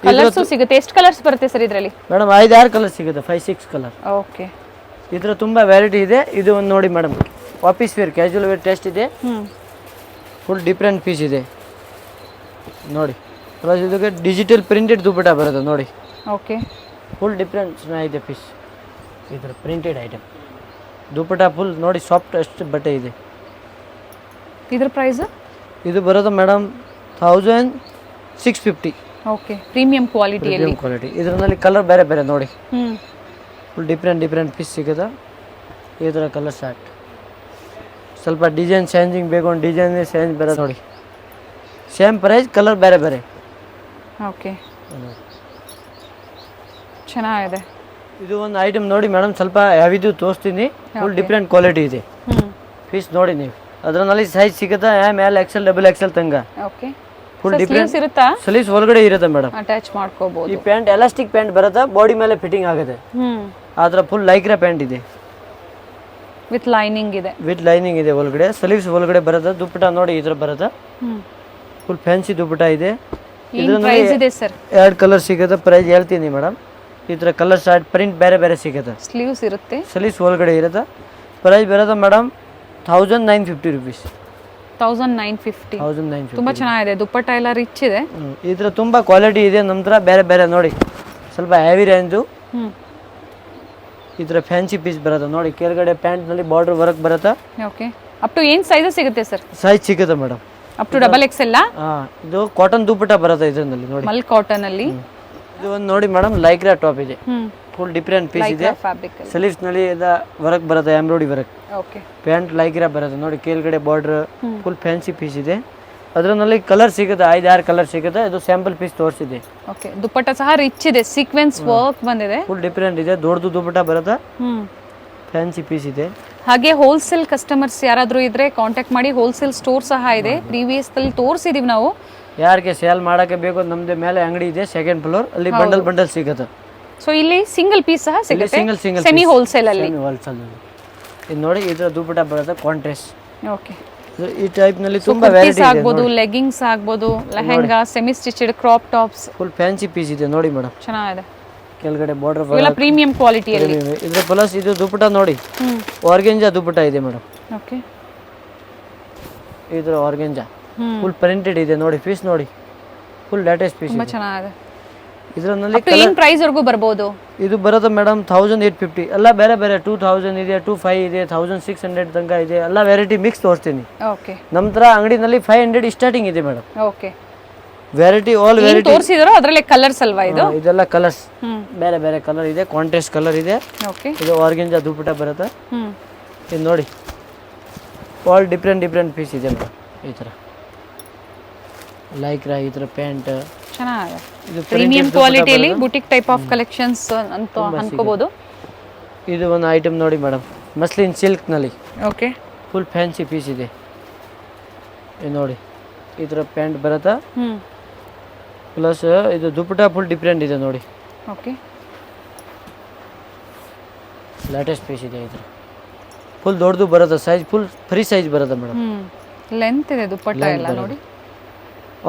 ಕಲರ್ಸ್ ಸಿಗುತ್ತೆ ಎಷ್ಟು ಕಲರ್ಸ್ ಬರುತ್ತೆ ಸರ್ ಇದರಲ್ಲಿ ಮೇಡಮ್ 5-6 ಕಲರ್ ಸಿಗುತ್ತೆ 5-6 ಕಲರ್ ಓಕೆ ಇದ್ರ ತುಂಬಾ ವೆರೈಟಿ ಇದೆ ಇದು ಒಂದು ನೋಡಿ madam office wear casual wear test ಇದೆ ಫುಲ್ ಡಿಫ್ರೆಂಟ್ ಪೀಸ್ ಇದೆ ನೋಡಿ ಪ್ಲಸ್ ಇದಕ್ಕೆ ಡಿಜಿಟಲ್ ಪ್ರಿಂಟೆಡ್ ದುಪಟ್ಟ ಬರುತ್ತೆ ನೋಡಿ ಓಕೆ ಫುಲ್ ಡಿಫ್ರೆಂಟ್ ಚೆನ್ನಾಗಿದೆ ಪೀಸ್ ಇದರ ಪ್ರಿಂಟೆಡ್ ಐಟಮ್ ದುಪಟ್ಟ ಫುಲ್ ನೋಡಿ ಸಾಫ್ಟ್ ಅಷ್ಟು ಬಟ್ಟೆ ಇದೆ ಇದ್ರ ಪ್ರೈಸ್ ಇದು ಬರೋದು ಮೇಡಮ್ 1650 ಓಕೆ ಪ್ರೀಮಿಯಂ ಕ್ವಾಲಿಟಿಯಲ್ಲಿ. ಕ್ವಾಲಿಟಿ. ಇದರಲ್ಲಿ ಕಲರ್ ಬೇರೆ ಬೇರೆ ನೋಡಿ, ಹ್ಮ್ ಫುಲ್ ಡಿಫ್ರೆಂಟ್ ಪೀಸ್ ಸಿಗುತ್ತೆ. ಈ ಥರ ಕಲರ್ ಸ್ಟಾರ್ಟ್. ಸ್ವಲ್ಪ ಡಿಸೈನ್ ಚೇಂಜಿಂಗ್ ಬೇಕು ಒಂದು ಡಿಸೈನ್ ಚೇಂಜ್ ಬೇರೆ ನೋಡಿ. ಸೇಮ್ ಪ್ರೈಸ್, ಕಲರ್ ಬೇರೆ ಬೇರೆ. ಓಕೆ ಚೆನ್ನಾಗಿದೆ. ಇದು ಒಂದು ಐಟಮ್ ನೋಡಿ ಮೇಡಮ್, ಸ್ವಲ್ಪ ಯಾವಿದು ತೋರಿಸ್ತೀನಿ. ಫುಲ್ ಡಿಫ್ರೆಂಟ್ ಕ್ವಾಲಿಟಿ ಇದೆ. ಹ್ಮ್ ಪೀಸ್ ನೋಡಿ ನೀವು, ಅದರಲ್ಲಿ ಸೈಜ್ ಸಿಗುತ್ತೆ ಎಲ್ ಎಕ್ಸೆಲ್ ಡಬಲ್ ಎಕ್ಸೆಲ್ ತಂಗ. ಓಕೆ ಫುಲ್ ಡಿಫ್ರೆಂಟ್ ಇರುತ್ತಾ? ಸ್ಲೀವ್ಸ್ ಒಳಗಡೆ ಇರುತ್ತೆ ಮೇಡಮ್. ಅಟ್ಯಾಚ್ ಮಾಡ್ಕೋಬಹುದು. ಈ ಪ್ಯಾಂಟ್ ಎಲಾಸ್ಟಿಕ್ ಪ್ಯಾಂಟ್ ಬರುತ್ತೆ, ಬಾಡಿ ಮೇಲೆ ಫಿಟ್ಟಿಂಗ್ ಆಗುತ್ತೆ. ಆದ್ರ ಫುಲ್ ಲೈಕ್ರಾ ಪ್ಯಾಂಟ್ ಇದೆ, ವಿತ್ ಲೈನಿಂಗ್ ಇದೆ. ವಿತ್ ಲೈನಿಂಗ್ ಇದೆ ಒಳಗಡೆ. ಸ್ಲೀವ್ಸ್ ಒಳಗಡೆ ಬರುತ್ತೆ. ದುಪ್ಪಟ ನೋಡಿ ಈ ತರ ಬರುತ್ತೆ. ಫುಲ್ ಫ್ಯಾನ್ಸಿ ದುಪ್ಪಟ ಇದೆ. ಪ್ರೈಸ್ ಇದೆ ಸರ್? 2 ಕಲರ್ ಸಿಗುತ್ತೆ. ಪ್ರೈಸ್ ಹೇಳ್ತೀನಿ ಮೇಡಮ್. ಈ ತರ ಕಲರ್ ಸ್ಟಾರ್ಟ್ ಪ್ರಿಂಟ್ ಬೇರೆ ಬೇರೆ ಸಿಗುತ್ತೆ. ಸ್ಲೀವ್ಸ್ ಇರುತ್ತೆ, ಸ್ಲೀವ್ಸ್ ಒಳಗಡೆ ಇರುತ್ತೆ. ಪ್ರೈಸ್ ಬರುತ್ತೆ ಮೇಡಮ್ 1950 ರುಪೀಸ್. 1950. 1950. ತುಂಬಾ ಚೆನ್ನಾಗಿದೆ. ದುಪ್ಪಟ್ಟ ಎಲ್ಲ ರಿಚ್ ಇದೆ. ಈ ತರ ತುಂಬಾ ಕ್ವಾಲಿಟಿ ಇದೆ ನಮ್ಮ ಹತ್ರ. ಬೇರೆ ಬೇರೆ ನೋಡಿ, ಸ್ವಲ್ಪ ಹೆವಿ ರೇಂಜು. ಈ ತರ ಫ್ಯಾನ್ಸಿ ಪೀಸ್ ಬರುತ್ತೆ ನೋಡಿ. ಕೆಳಗಡೆ ಪ್ಯಾಂಟ್ ನಲ್ಲಿ ಬಾರ್ಡರ್ ವರ್ಕ್ ಬರುತ್ತೆ. ಓಕೆ ಅಪ್ ಟು ಏನು ಸೈಜ್ ಸಿಗುತ್ತೆ ಸರ್? ಸೈಜ್ ಸಿಗುತ್ತೆ madam up to double XL. ಇದು ಕಾಟನ್ ದುಪ್ಪಟ ಬರುತ್ತೆ ಇದರಲ್ಲಿ ನೋಡಿ. ಮಲ್ ಕಾಟನ್ ಅಲ್ಲಿ. ಇದು ಒಂದು ನೋಡಿ ಮೇಡಮ್, ಲೈಕ್ರಾ ಟಾಪ್ ಇದೆ. ಫುಲ್ ಡಿಫ್ರೆಂಟ್ ಪೀಸ್ ಇದೆ. ಫ್ಯಾಬ್ರಿಕ್ ಅಲ್ಲಿ ಸ್ಲೀವ್ಸ್ ನಲ್ಲಿ ವರ್ಕ್ ಬರುತ್ತೆ, embroidery work. Okay pant Lycra ಬರುತ್ತೆ ನೋಡಿ. ಕೆಳಗಡೆ ಬಾರ್ಡರ್ ಫುಲ್ ಫ್ಯಾನ್ಸಿ ಪೀಸ್ ಇದೆ. ಅದರಲ್ಲಿ ಕಲರ್ ಸಿಗುತ್ತೆ, 5-6 ಕಲರ್ ಸಿಗುತ್ತೆ. ಇದು ಸ್ಯಾಂಪಲ್ ಪೀಸ್ ತೋರಿಸಿದೆ. ಓಕೆ ದುಪ್ಪಟ್ಟ ಸಹ ರಿಚ್ ಇದೆ, ಸೀಕ್ವೆನ್ಸ್ ವರ್ಕ್ ಬಂದಿದೆ. ಫುಲ್ ಡಿಫ್ರೆಂಟ್ ಇದೆ. ದೊಡ್ಡದು ದುಪ್ಪಟ ಬರುತ್ತೆ, ಫ್ಯಾನ್ಸಿ ಪೀಸ್ ಇದೆ. ಹಾಗೆ ಹೋಲ್ಸೇಲ್ ಕಸ್ಟಮರ್ಸ್ ಯಾರಾದರೂ ಇದ್ರೆ ಕಾಂಟ್ಯಾಕ್ಟ್ ಮಾಡಿ. ಹೋಲ್ಸೇಲ್ ಸ್ಟೋರ್ ಸಹ ಇದೆ. ಪ್ರೀವಿಯಸ್ ಅಲ್ಲಿ ತೋರಿಸಿದೀವಿ ನಾವು. ಯಾರಿಗೆ ಸೇಲ್ ಮಾಡಕ್ಕೆ ಬೇಕು, ನಮ್ದು ಮೇಲೆ ಅಂಗಡಿ ಇದೆ, 2nd ಫ್ಲೋರ್. ಅಲ್ಲಿ ಬಂಡಲ್ ಸಿಗುತ್ತೆ. ಸೊ ಇಲ್ಲಿ ಸಿಂಗಲ್ ಪೀಸ್ ಸಹ ಸಿಗುತ್ತೆ, ಸಿಂಗಲ್ ಸೆಮಿ ಹೋಲ್ಸೇಲ್ ಅಲ್ಲಿ. ಇದು ನೋಡಿ, ಇದರ ದುಪ್ಪಟ ಬರುತ್ತೆ ಕಾಂಟ್ರಾಸ್ಟ್. ಓಕೆ ಈ ಟೈಪ್ ನಲ್ಲಿ ತುಂಬಾ ವೆರೈಟಿ ಇದೆ. ಆಗ್ಬೋದು, ಲೆಗ್ಗಿಂಗ್ಸ್ ಆಗ್ಬೋದು, lehenga, semi stitched, crop tops. Full fancy piece ಇದೆ ನೋಡಿ ಮೇಡಮ್. ಚೆನ್ನಾಗಿದೆ. ಕೆಳಗಡೆ ಬಾರ್ಡರ್ ಇವೆಲ್ಲ ಪ್ರೀಮಿಯಂ ಕ್ವಾಲಿಟಿಯಲ್ಲಿ. ಇದ್ರ ಪ್ಲಸ್ ಇದು ದುಪ್ಪಟ ನೋಡಿ, ಆರ್ಗೆಂಜಾ ದುಪ್ಪಟ ಇದೆ ಮೇಡಮ್. ಓಕೆ ಇದ್ರ ಆರ್ಗೆಂಜಾ ಫುಲ್ ಪ್ರಿಂಟೆಡ್ ಇದೆ ನೋಡಿ. ಪೀಸ್ ನೋಡಿ, ಫುಲ್ ಲೇಟೆಸ್ಟ್ ಪೀಸ್. ತುಂಬಾ ಚೆನ್ನಾಗಿದೆ. ಇದರಲ್ಲಿ ಏನು ಪ್ರೈಸ್ ವರ್ಗೂ ಬರಬಹುದು? ಇದು ಬರುತ್ತೆ ಮೇಡಮ್ 1850. ಎಲ್ಲ ಬೇರೆ ಬೇರೆ 2000 ಇದೆ, 2500 ಇದೆ, 1600 ತನಕ ಇದೆ. ಎಲ್ಲ ವೆರೈಟಿ ಮಿಕ್ಸ್ ತೋರಿಸ್ತೀನಿ. ಓಕೆ ನಮ್ಮ ಹತ್ರ ಅಂಗಡಿನಲ್ಲಿ 500 ಸ್ಟಾರ್ಟಿಂಗ್ ಇದೆ madam. Okay variety all variety ತೋರಿಸಿದ್ರು. ಅದರಲ್ಲಿ ಕಲರ್ಸ್ ಅಲ್ವಾ ಇದು? ಇದೆಲ್ಲ ಕಲರ್ಸ್ ಬೇರೆ ಬೇರೆ ಕಲರ್ ಇದೆ. ಕಾಂಟ್ರಾಸ್ಟ್ ಕಲರ್ ಇದೆ. ಓಕೆ ಇದು ಆರ್ಗೆಂಜಾ ದುಪ್ಪಟ ಬರುತ್ತೆ. ಇದು ನೋಡಿ, ಆಲ್ ಡಿಫ್ರೆಂಟ್ ಪೀಸ್ ಇದೆ ಮೇಡಮ್. ಈ ಥರ ಲೈಕ್ರಾ, ಈ ಥರ ಪ್ಯಾಂಟ್ ಚೆನ್ನಾಗಿದೆ. ಪ್ರೀಮಿಯಂ ಕ್ವಾಲಿಟಿಯಲ್ಲಿ ಬುಟಿಕ್ ಟೈಪ್ ಆಫ್ ಕಲೆಕ್ಷನ್ಸ್ ಅಂತ ಅನ್ಕೋಬಹುದು. ಇದು ಒಂದು ಐಟಮ್ ನೋಡಿ ಮೇಡಮ್, ಮಸ್ಲಿನ್ ಸಿಲ್ಕ್ ನಲ್ಲಿ. ಓಕೆ ಫುಲ್ ಫ್ಯಾನ್ಸಿ ಪೀಸ್ ಇದೆ. ಇದು ನೋಡಿ, ಈ ಥರ ಪ್ಯಾಂಟ್ ಬರುತ್ತೆ. ಪ್ಲಸ್ ಇದು ದುಪ್ಪಟ ಫುಲ್ ಡಿಫ್ರೆಂಟ್ ಇದೆ ನೋಡಿ. ಓಕೆ ಲೇಟೆಸ್ಟ್ ಪೀಸ್ ಇದೆ. ಇದು ಫುಲ್ ದೊಡ್ಡದು ಬರುತ್ತೆ. ಸೈಜ್ ಫುಲ್ ಫ್ರೀ ಸೈಜ್ ಬರುತ್ತೆ ಮೇಡಮ್. ಲೆಂತ್ ಇದೆ ದುಪ್ಪಟ್ಟ ಎಲ್ಲ ನೋಡಿ.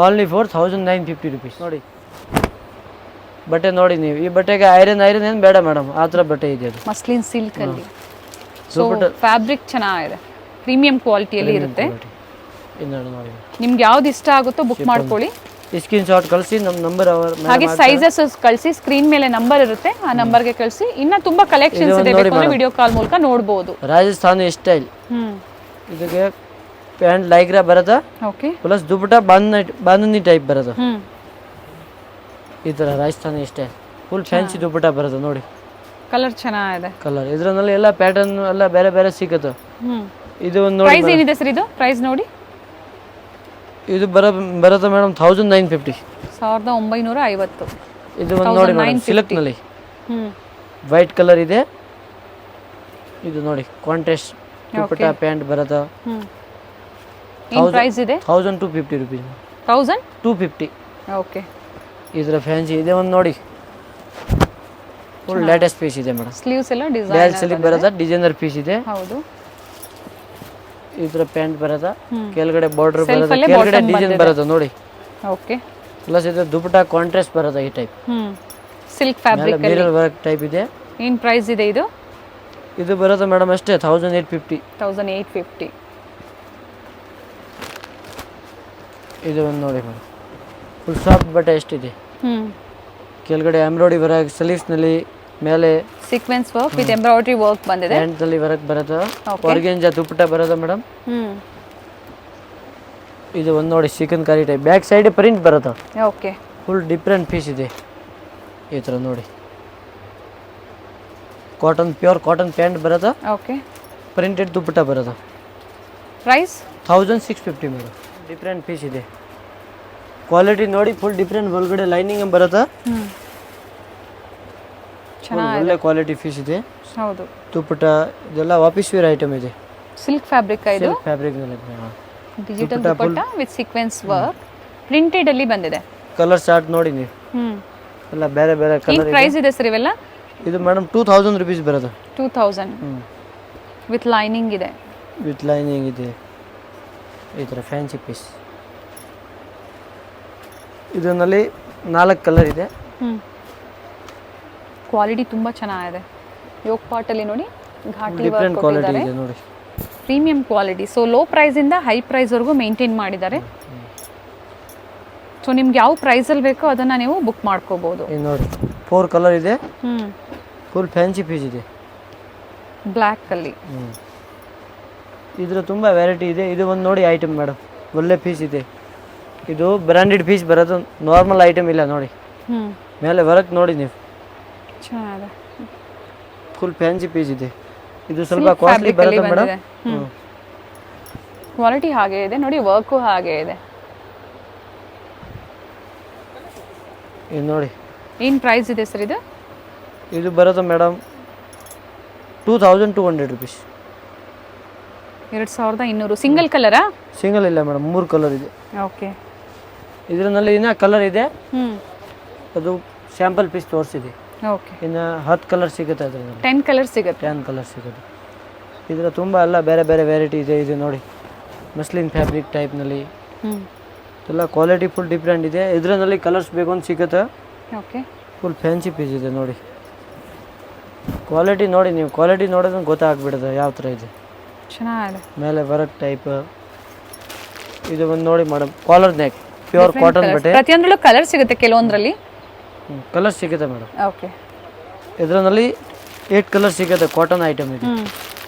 Only for 1950 rupees. ನೋಡಿ ಬಟ್ಟೆ ನೋಡಿ ನೀವು. ಈ ಬಟ್ಟೆಗೆ ಐರನ್ ಏನು ಬೇಡ ಮೇಡಮ್, ಆ ಥರ ಬಟ್ಟೆ ಇದೆ. ಅದು ಮಸ್ಲಿನ್ ಸಿಲ್ಕ್ ಅಲ್ಲಿ. ಸೊ ಫ್ಯಾಬ್ರಿಕ್ ಚೆನ್ನಾಗಿದೆ, ಪ್ರೀಮಿಯಂ ಕ್ವಾಲಿಟಿಯಲ್ಲಿ ಇರುತ್ತೆ. ನೋಡಿ, ನಿಮ್ಗೆ ಯಾವ್ದು ಇಷ್ಟ ಆಗುತ್ತೋ ಬುಕ್ ಮಾಡ್ಕೊಳ್ಳಿ. ಸ್ಕ್ರೀನ್ ಶಾಟ್ ಕಳಿಸಿ, ನಮ್ಮ ನಂಬರ್ ಹಾಗೆ ಸೈಜಸ್ ಕಳಿಸಿ. ಸ್ಕ್ರೀನ್ ಮೇಲೆ ನಂಬರ್ ಇರುತ್ತೆ, ಆ ನಂಬರ್ಗೆ ಕಳಿಸಿ. ಇನ್ನ ತುಂಬಾ ಕಲೆಕ್ಷನ್ಸ್ ಇದೆ, ವಿಡಿಯೋ ಕಾಲ್ ಮೂಲಕ ನೋಡಬಹುದು. ರಾಜಸ್ಥಾನಿ ಸ್ಟೈಲ್. ಇದಕ್ಕೆ ಪ್ಯಾಂಟ್ ಲೈಕ್ರಾ ಬರುತ್ತೆ. Okay plus dupatta bandhani type ಬರುತ್ತೆ. ಈ ತರ Rajasthani style full fancy dupatta ಬರುತ್ತೆ ನೋಡಿ. ಕಲರ್ ಚೆನ್ನಾಗಿದೆ. ಕಲರ್ ಇದರಲ್ಲಿ ಎಲ್ಲ ಪ್ಯಾಟರ್ನ್ ಎಲ್ಲ ಬೇರೆ ಬೇರೆ ಸಿಗುತ್ತೆ. ಇದು ಒಂದು ನೋಡಿ. ಪ್ರೈಸ್ ಏನಿದೆ ಸರ್ ಇದು? ಪ್ರೈಸ್ ನೋಡಿ. ಇದು ಬರುತ್ತೆ ಮೇಡಮ್ 1950. 1950. ಇದು ಒಂದು ನೋಡಿ ಮೇಡಮ್, ಸಿಲ್ಕ್ ನಲ್ಲಿ ವೈಟ್ ಕಲರ್ ಇದೆ. ಇದು ನೋಡಿ ಕಾಂಟ್ರಾಸ್ಟ್ ದುಪ್ಪಟ ಪ್ಯಾಂಟ್ ಬರುತ್ತೆ. ಏನು ಪ್ರೈಸ್ ಇದೆ? 1250 ರುಪೀಸ್. 1250. ಓಕೆ ಇದರ ಫ್ಯಾನ್ಸಿ ಇದೆ ಒಂದು ನೋಡಿ. ಫುಲ್ ಲೇಟೆಸ್ಟ್ ಪೀಸ್ ಇದೆ ಮೇಡಮ್. ಸ್ಲೀವ್ಸ್ ಎಲ್ಲ ಡಿಸೈನ್ ಸಿಲ್ಕ್ ಬರುತ್ತೆ, ಡಿಸೈನರ್ ಪೀಸ್ ಇದೆ. ಹೌದು. ಇದರ ಪ್ಯಾಂಟ್ ಬರುತ್ತೆ, ಕೆಳಗಡೆ ಬಾರ್ಡರ್ ಬರುತ್ತೆ, ಕೆಳಗಡೆ ಡಿಸೈನ್ ಬರುತ್ತೆ ನೋಡಿ. ಓಕೆ ಪ್ಲಸ್ ಇದು ದುಪ್ಪಟ ಕಾಂಟ್ರಾಸ್ಟ್ ಬರುತ್ತೆ ಈ ಟೈಪ್. ಸಿಲ್ಕ್ ಫ್ಯಾಬ್ರಿಕ್ ಅಲ್ಲಿ ಮಿರರ್ ವರ್ಕ್ ಟೈಪ್ ಇದೆ. ಏನು ಪ್ರೈಸ್ ಇದೆ ಇದು? ಇದು ಬರುತ್ತೆ ಮೇಡಮ್ ಅಷ್ಟೇ 1850. 1850. ಇದು ಒಂದು ನೋಡಿ ಮೇಡಮ್, ಫುಲ್ ಸಾಫ್ಟ್ ಬಟ್ಟೆ ಎಷ್ಟಿದೆ. ಕೆಳಗಡೆ ಎಂಬ್ರಾಯ್ಡರಿ ವರ್ಕ್, ಸ್ಲೀವ್ಸ್ ನಲ್ಲಿ ಮೇಲೆ sequence work with embroidery work ಬಂದಿದೆ. ಪ್ಯಾಂಟ್ ನಲ್ಲಿ ವರ್ಕ್ ಬರುತ್ತೆ. ಆರ್ಗೆಂಜಾ ದುಪ್ಪಟ ಬರುತ್ತೆ ಮೇಡಮ್. ಇದು ಒಂದು ನೋಡಿ chikankari type. Back side print ಬರುತ್ತೆ. ಓಕೆ ಫುಲ್ ಡಿಫ್ರೆಂಟ್ ಪೀಸ್ ಇದೆ ಈ ಥರ ನೋಡಿ. ಕಾಟನ್ ಪ್ಯೂರ್ ಕಾಟನ್ ಪ್ಯಾಂಟ್ ಬರೋದು, ಓಕೆ. ಪ್ರಿಂಟೆಡ್ ದುಪ್ಪಟ್ಟ ಬರೋದು. Price 1650 madam. ಡಿಫ್ರೆಂಟ್ ಪೀಸ್ ಇದೆ, ಕ್ವಾಲಿಟಿ ನೋಡಿ ಫುಲ್ ಡಿಫ್ರೆಂಟ್. ಒಳಗಡೆ ಲೈನಿಂಗ್ ಬರುತ್ತೆ, ಒಳ್ಳೆ ಕ್ವಾಲಿಟಿ ಪೀಸ್ ಇದೆ. ಹೌದು, ದುಪ್ಪಟ್ಟ ಇದೆಲ್ಲ ಆಫೀಸ್ ವೇರ್ ಐಟಮ್ ಇದೆ. ಸಿಲ್ಕ್ ಫ್ಯಾಬ್ರಿಕ್ ಇದು, fabric digital dupatta with sequence work, printed ಅಲ್ಲಿ ಬಂದಿದೆ. ಕಲರ್ ಚಾರ್ಟ್ ನೋಡಿ ನೀವು, ಎಲ್ಲ ಬೇರೆ ಬೇರೆ ಏನ್ ಕಲರ್. ಪ್ರೈಸ್ ಇದೆ ಸರ್ ಇವೆಲ್ಲ? ಇದು ಮೇಡಮ್ 2000 rupees ಬರೋದು. 2000 ವಿತ್ ಲೈನಿಂಗ್ ಇದೆ. ವಿತ್ ಲೈನಿಂಗ್ ಇದೆ ಈ ಥರ ಫ್ಯಾನ್ಸಿ ಪೀಸ್. ಇದರಲ್ಲಿ 4 ಕಲರ್ ಇದೆ. ಕ್ವಾಲಿಟಿ ತುಂಬಾ ಚೆನ್ನಾಗಿದೆ. ಯೋಗ್ ಪಾಟ್ ಅಲ್ಲಿ ನೋಡಿ ಘಾಟಿ ಡಿಫ್ರೆಂಟ್ ವರ್ಕ್ ಕ್ವಾಲಿಟಿ ಕೊಟ್ಟಿದ್ದಾರೆ. ಇದೆ ನೋಡಿ, premium quality. So low price ಇಂದ ಹೈ ಪ್ರೈಸ್ ವರೆಗೂ ಮೇಂಟೈನ್ ಮಾಡಿದ್ದಾರೆ. ಸೊ ನಿಮ್ಗೆ ಯಾವ ಪ್ರೈಸ್ ಅಲ್ಲಿ ಬೇಕೋ ಅದನ್ನ ನೀವು ಬುಕ್ ಮಾಡ್ಕೋಬಹುದು. ಇದು ನೋಡಿ 4 ಕಲರ್ ಇದೆ, ಫುಲ್ ಫ್ಯಾನ್ಸಿ ಪೀಸ್ ಇದೆ ಬ್ಲ್ಯಾಕ್ ಅಲ್ಲಿ. ಇದ್ರ ತುಂಬ ವೆರೈಟಿ ಇದೆ. ಇದು ಒಂದು ನೋಡಿ ಐಟಮ್ ಮೇಡಮ್, ಒಳ್ಳೆ ಪೀಸ್ ಇದೆ. ಇದು ಬ್ರ್ಯಾಂಡೆಡ್ ಪೀಸ್ ಬರೋದು, ನಾರ್ಮಲ್ ಐಟಮ್ ಇಲ್ಲ ನೋಡಿ. ಮೇಲೆ ವರ್ಕ್ ನೋಡಿ ನೀವು, ಚೆನ್ನಾಗಿದೆ. ಫುಲ್ ಫ್ಯಾನ್ಸಿ ಪೀಸ್ ಇದೆ. ಇದು ಸ್ವಲ್ಪ ಕಾಸ್ಟ್ಲಿ ಬರುತ್ತೆ ಮೇಡಮ್. ಕ್ವಾಲಿಟಿ ಹಾಗೆ ಇದೆ ನೋಡಿ, ವರ್ಕು ಹಾಗೆ ಇದೆ. ಇದು ನೋಡಿ ಏನು ಪ್ರೈಸ್ ಇದೆ ಸರ್ ಇದು? ಇದು ಬರುತ್ತೆ ಮೇಡಮ್ 2200 rupees. 2200. ಸಿಂಗಲ್ ಕಲರಾ? ಸಿಂಗಲ್ ಇಲ್ಲ ಮೇಡಮ್, 3 ಕಲರ್ ಇದೆ. ಓಕೆ. ಇದರಲ್ಲಿ ಇನ್ನ ಕಲರ್ ಇದೆ, ಅದು ಸ್ಯಾಂಪಲ್ ಪೀಸ್ ತೋರಿಸಿದೆ. ಓಕೆ. ಇನ್ನು 10 ಕಲರ್ ಸಿಗುತ್ತೆ ಅದರಲ್ಲಿ. 10 ಕಲರ್ ಸಿಗುತ್ತೆ. 10 ಕಲರ್ ಸಿಗುತ್ತೆ. ಇದರ ತುಂಬ ಎಲ್ಲ ಬೇರೆ ಬೇರೆ ವೆರೈಟಿ ಇದೆ. ಇದು ನೋಡಿ ಮಸ್ಲಿನ್ ಫ್ಯಾಬ್ರಿಕ್ ಟೈಪ್ನಲ್ಲಿ ಎಲ್ಲ ಕ್ವಾಲಿಟಿ ಫುಲ್ ಡಿಫ್ರೆಂಟ್ ಇದೆ. ಇದರಲ್ಲಿ ಕಲರ್ಸ್ ಬೇಕು ಅಂತ ಸಿಗುತ್ತೆ. ಓಕೆ. ಫುಲ್ ಫ್ಯಾನ್ಸಿ ಪೀಸ್ ಇದೆ ನೋಡಿ, ಕ್ವಾಲಿಟಿ ನೋಡಿ ನೀವು, ಕ್ವಾಲಿಟಿ ನೋಡಿದ್ರೆ ಗೊತ್ತಾಗ್ಬಿಡುತ್ತೆ ಯಾವ ಥರ ಇದೆ. ಚೆನ್ನಾಗಿದೆ. ಮೇಲೆ ವರ್ಕ್ ಟೈಪ್. ಇದು ಒಂದು ನೋಡಿ madam, collar neck pure cotton ಬಟ್ಟೆ. ಪ್ರತಿಯೊಂದರಲ್ಲೂ ಕಲರ್ ಸಿಗುತ್ತೆ, ಕೆಲವೊಂದರಲ್ಲಿ ಕಲರ್ ಸಿಗುತ್ತೆ ಮೇಡಮ್. ಓಕೆ. ಇದರಲ್ಲಿ 8 ಕಲರ್ ಸಿಗುತ್ತೆ. ಕಾಟನ್ ಐಟಮ್ ಇದೆ,